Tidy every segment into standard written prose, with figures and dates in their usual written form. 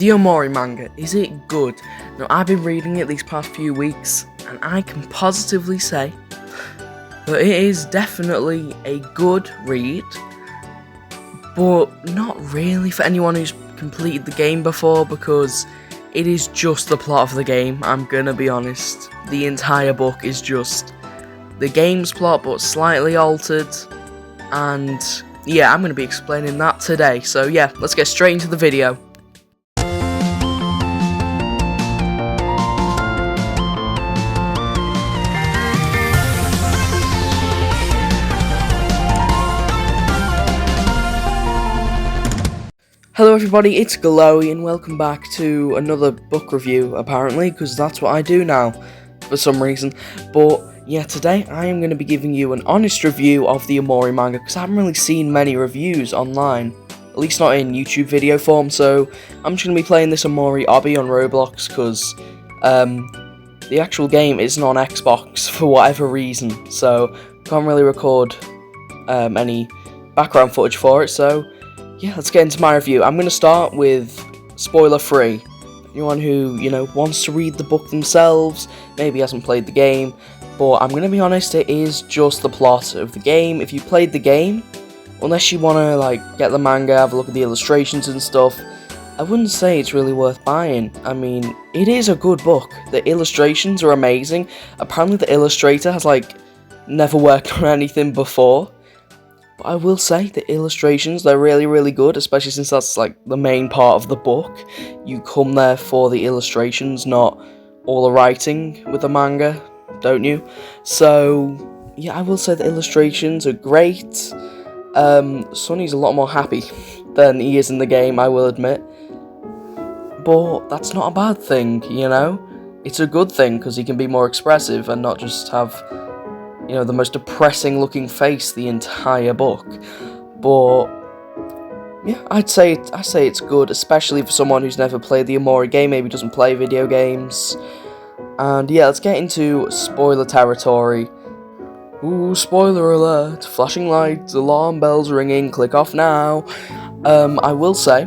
The Omori Manga, is it good? Now, I've been reading it these past few weeks, and I can positively say that it is definitely a good read, but not really for anyone who's completed the game before, because it is just the plot of the game. I'm gonna be honest. The entire book is just the game's plot, but slightly altered, and yeah, I'm gonna be explaining that today. So yeah, let's get straight into the video. Hello everybody, it's Glowy and welcome back to another book review, apparently, because that's what I do now, for some reason. But yeah, today I am going to be giving you an honest review of the Omori Manga, because I haven't really seen many reviews online, at least not in YouTube video form, so I'm just going to be playing this Omori obby on Roblox, because the actual game isn't on Xbox for whatever reason, so can't really record any background footage for it, so yeah, let's get into my review. I'm going to start with spoiler-free. Anyone who, wants to read the book themselves, maybe hasn't played the game, but I'm going to be honest, it is just the plot of the game. If you played the game, unless you want to, get the manga, have a look at the illustrations and stuff, I wouldn't say it's really worth buying. I mean, it is a good book. The illustrations are amazing. Apparently the illustrator has, never worked on anything before. But I will say, the illustrations, they're really, really good, especially since that's, the main part of the book. You come there for the illustrations, not all the writing with the manga, don't you? So, yeah, I will say the illustrations are great. Sonny's a lot more happy than he is in the game, I will admit. But that's not a bad thing, It's a good thing, because he can be more expressive and not just have the most depressing looking face the entire book. But yeah, I say it's good, especially for someone who's never played the Omori game, maybe doesn't play video games. And yeah, let's get into spoiler territory. Ooh, spoiler alert, flashing lights, alarm bells ringing, click off now. I will say,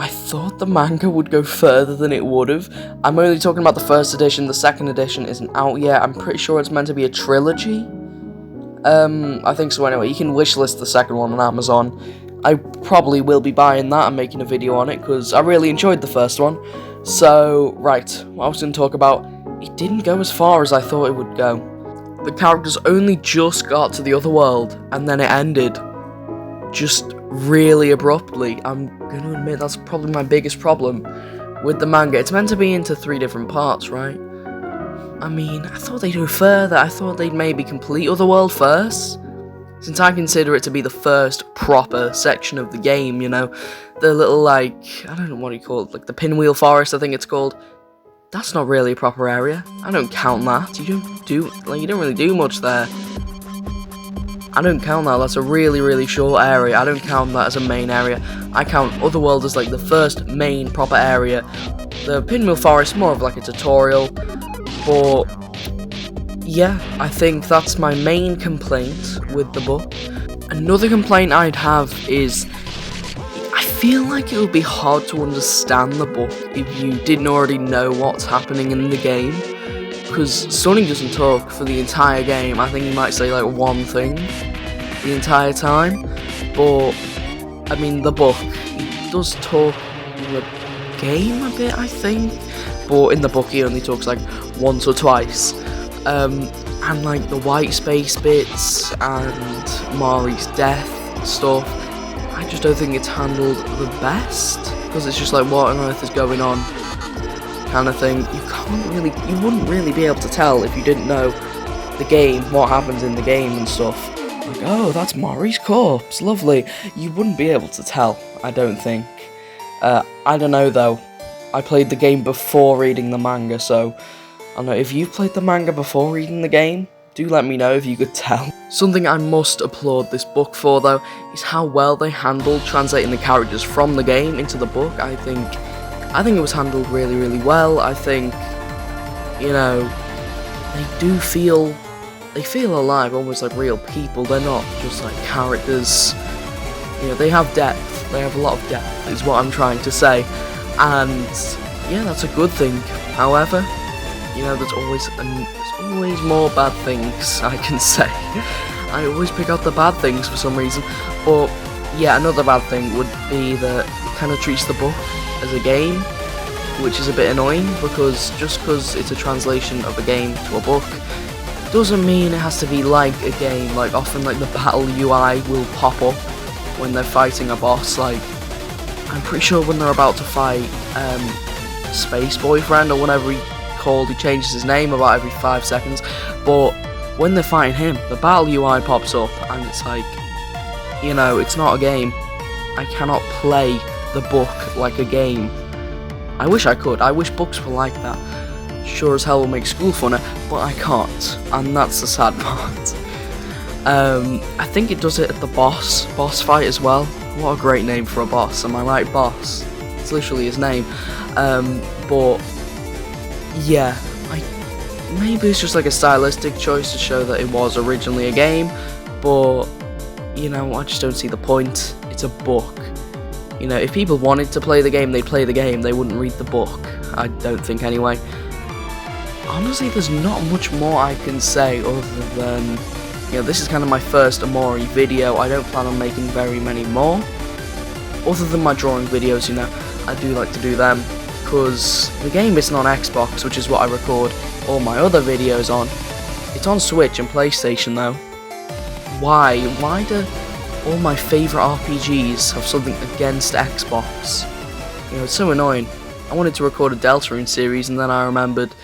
I thought the manga would go further than it would have. I'm only talking about the first edition, the second edition isn't out yet. I'm pretty sure it's meant to be a trilogy. I think so anyway. You can wishlist the second one on Amazon. I probably will be buying that and making a video on it, because I really enjoyed the first one. So, right, what I was going to talk about, it didn't go as far as I thought it would go. The characters only just got to the other world, and then it ended. Just really abruptly. I'm going to admit that's probably my biggest problem with the manga. It's meant to be into 3 different parts, right? I mean, I thought they'd go further. I thought they'd maybe complete Otherworld first, since I consider it to be the first proper section of the game, the little, I don't know what you call it, the Pinwheel Forest, I think it's called. That's not really a proper area. I don't count that. You don't really do much there. I don't count that. That's a really, really short area. I don't count that as a main area. I count Otherworld as, the first main proper area. The Pinwheel Forest, more of, a tutorial. But, yeah, I think that's my main complaint with the book. Another complaint I'd have is, I feel like it would be hard to understand the book if you didn't already know what's happening in the game. Because Sonny doesn't talk for the entire game. I think he might say, one thing the entire time. But, I mean, the book, he does talk in the game a bit, I think. But in the book, he only talks, once or twice. And, the white space bits and Mari's death stuff, I just don't think it's handled the best. Because it's just what on earth is going on kind of thing. You wouldn't really be able to tell if you didn't know the game, what happens in the game and stuff. Oh, that's Mari's corpse, lovely. You wouldn't be able to tell, I don't think. I don't know though. I played the game before reading the manga, so I don't know, if you've played the manga before reading the game, do let me know if you could tell. Something I must applaud this book for, though, is how well they handled translating the characters from the game into the book. I think it was handled really, really well. I think, they feel alive, almost like real people. They're not just characters. They have depth. They have a lot of depth, is what I'm trying to say. and yeah, that's a good thing. However, you know, there's always more bad things I can say. I always pick out the bad things for some reason, but yeah, another bad thing would be that it kind of treats the book as a game, which is a bit annoying, because just because it's a translation of a game to a book doesn't mean it has to be like a game. Like, often, like, the battle UI will pop up when they're fighting a boss. Like, I'm pretty sure when they're about to fight Space Boyfriend or whatever he changes his name about every 5 seconds, but when they're fighting him, the battle UI pops up, and it's like, you know, it's not a game. I cannot play the book like a game. I wish I could. I wish books were like that. Sure as hell will make school funner, but I can't, and that's the sad part. I think it does it at the boss fight as well. What a great name for a boss, am I right, boss? It's literally his name. But yeah, maybe it's just like a stylistic choice to show that it was originally a game, but you know, I just don't see the point. It's a book. You know, if people wanted to play the game, they'd play the game, they wouldn't read the book. I don't think, anyway. Honestly, there's not much more I can say other than, you know, this is kind of my first Omori video. I don't plan on making very many more. Other than my drawing videos, you know, I do like to do them, because the game isn't on Xbox, which is what I record all my other videos on. It's on Switch and PlayStation, though. Why? Why do all my favourite RPGs have something against Xbox? You know, it's so annoying. I wanted to record a Deltarune series, and then I remembered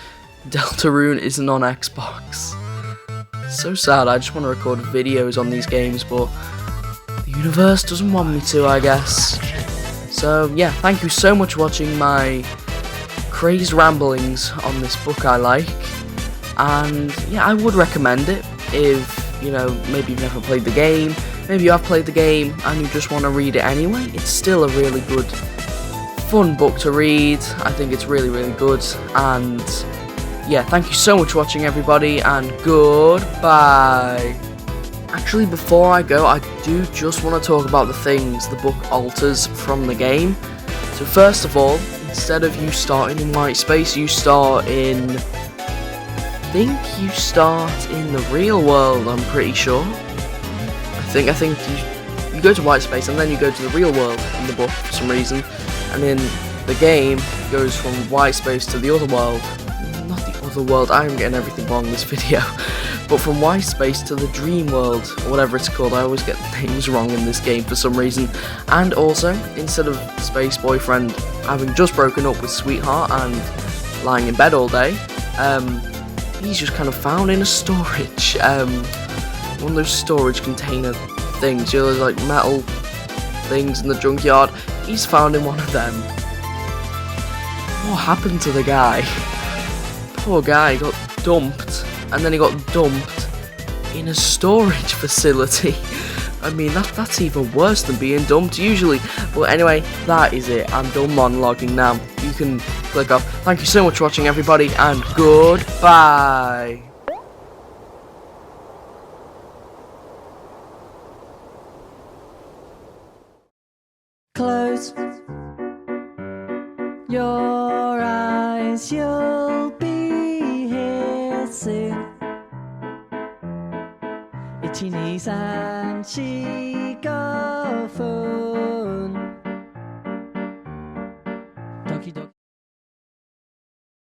Deltarune isn't on Xbox. So sad. I just want to record videos on these games, but the universe doesn't want me to, I guess. So yeah, thank you so much for watching my crazed ramblings on this book I like, and yeah, I would recommend it if, you know, maybe you've never played the game, maybe you have played the game and you just want to read it anyway. It's still a really good, fun book to read. I think it's really, really good, and yeah, thank you so much for watching, everybody, and goodbye. Actually, before I go, I do just want to talk about the things the book alters from the game. So first of all, instead of you starting in white space, you start in, I think you start in the real world, I'm pretty sure. I think you go to white space and then you go to the real world in the book for some reason, and in the game it goes from white space to the other world. Not the other world, I am getting everything wrong in this video. But from white space to the dream world, or whatever it's called. I always get names wrong in this game for some reason. And also, instead of Space Boyfriend having just broken up with Sweetheart and lying in bed all day, he's just kind of found in a storage, one of those storage container things, you know, those like metal things in the junkyard. He's found in one of them. What happened to the guy? Poor guy got dumped, and then he got dumped in a storage facility. I mean, that's even worse than being dumped usually. But anyway, that is it. I'm done monologuing now. You can click off. Thank you so much for watching, everybody, and goodbye. Close your eyes, you'll be here soon. 1、2、3、4、5